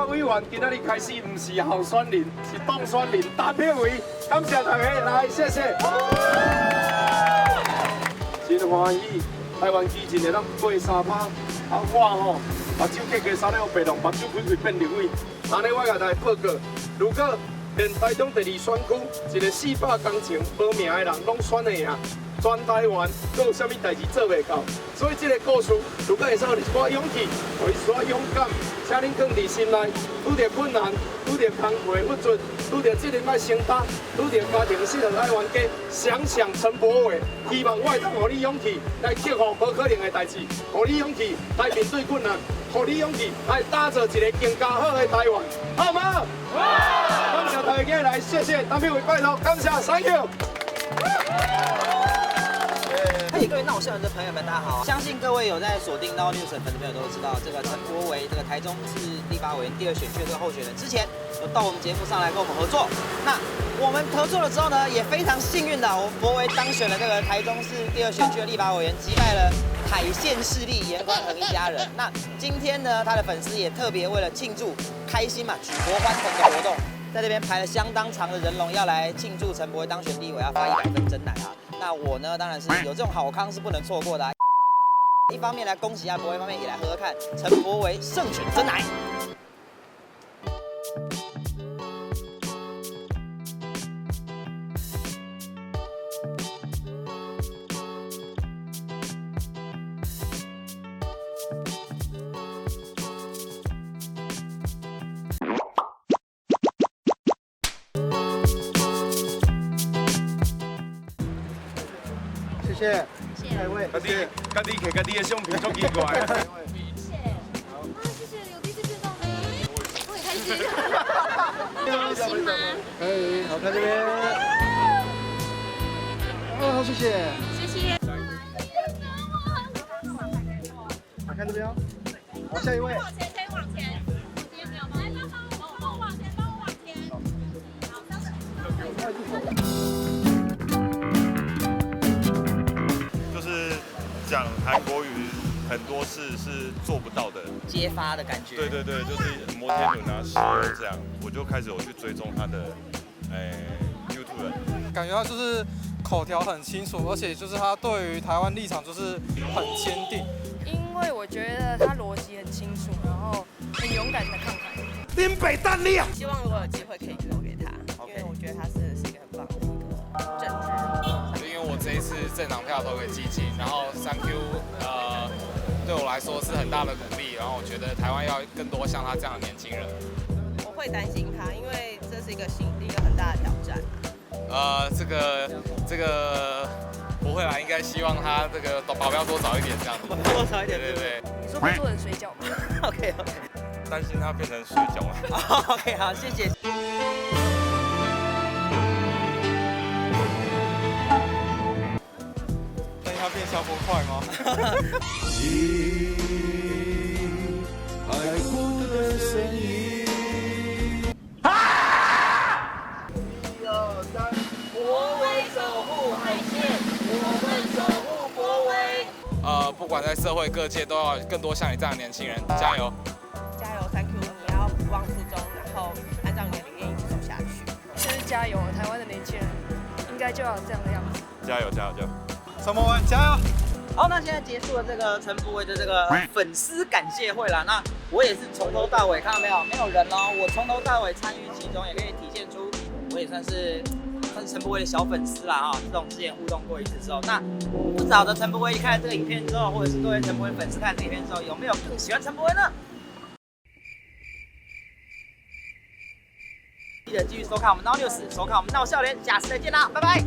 瓜委员今仔日开始唔是候选人，是当选人，大票为感谢大家来，谢谢。真欢喜，台湾基进会当过3%，我吼目睭结结三了白龙，目睭开变立委。安尼我甲大家报告，如果连台中第2选区一个400工程无名的人拢选会赢。 全台湾，阁有啥物代志做袂到？所以这个故事，如果会使有一寡勇气，有一寡勇敢，请恁放伫心内。拄着困难，拄着工课不准，拄着责任要承担，拄着家庭失落爱冤家，想想陈柏伟，希望我会当互你勇气来克服无可能的代志，互你勇气来面对困难，互你勇气来打造一个更加好的台湾，好吗？感谢大家来，谢谢，单片为拜托，感谢 ，Thank you。 嘿，各位闹校园的朋友们，大家好！相信各位有在锁定到6省粉的朋友都知道，这个陈柏惟这个台中市立法委员第2选区的这个候选人，之前有到我们节目上来跟我们合作。那我们合作了之后呢，也非常幸运的，我们柏惟当选了这个台中市第2选区的立法委员，击败了海线势力严宽恒一家人。那今天呢，他的粉丝也特别为了庆祝开心嘛，举国欢腾的活动，在这边排了相当长的人龙，要来庆祝陈柏惟当选立委，要发100份真奶啊！ 那我呢，当然是有这种好康是不能错过的、啊。一方面来恭喜一下柏惟，一方面也来喝喝看陈柏惟胜选真奶。谢谢，下一位。家己摕家己的相片足奇怪。谢谢。啊，谢谢，有第一次见到你，我很开心。开心吗？可以，好，看这边。哦，谢谢。谢谢。好，看这边哦。好，下一位。往前，可以往前。今天没有吗？来，帮我往前，帮我往前。好，就是讲韩国语，很多事是做不到的，揭发的感觉。对对对，就是摩天轮啊、石油这样，我就开始有去追踪他的YouTube 了。感觉他就是口条很清楚，而且就是他对于台湾立场就是很坚定。因为我觉得他逻辑很清楚，然后很勇敢的抗台。林北蛋力啊！希望如果有机会可以投给他，因为我觉得他是一个很棒的一个政治人物。因为我这一次政党票投给基进，然后3Q 对我来说是很大的鼓励，然后我觉得台湾要更多像他这样的年轻人。我会担心他，因为这是一个很大的挑战。这个不会啦，应该希望他这个保镖多找一点这样子。多少一点，对对对。你说会做成水饺吗OK。担心他变成水饺了。OK， 好，谢谢。担心他变消波块吗？海哭的声音。1、2、3，国威守护海线，我们守护国威。不管在社会各界，都要更多像你这样的年轻人，加油！加油，3Q，你要不忘初衷，然后按照你的理念一直走下去。就是加油，台湾的年轻人应该就要有这样的样子。加油加油加油！陈柏惟加油！好，那现在结束了这个陈柏惟的这个粉丝感谢会啦。那我也是从头到尾，看到没有？没有人哦，我从头到尾参与其中，也可以体现出我也算是陈柏惟的小粉丝啦哈。自从之前互动过一次之后，那不少的陈柏惟看了这个影片之后，或者是各位陈柏惟粉丝看这个影片之后，有没有更喜欢陈柏惟呢？记得继续收看我们闹News，收看我们闹笑脸，下次再见啦，拜拜。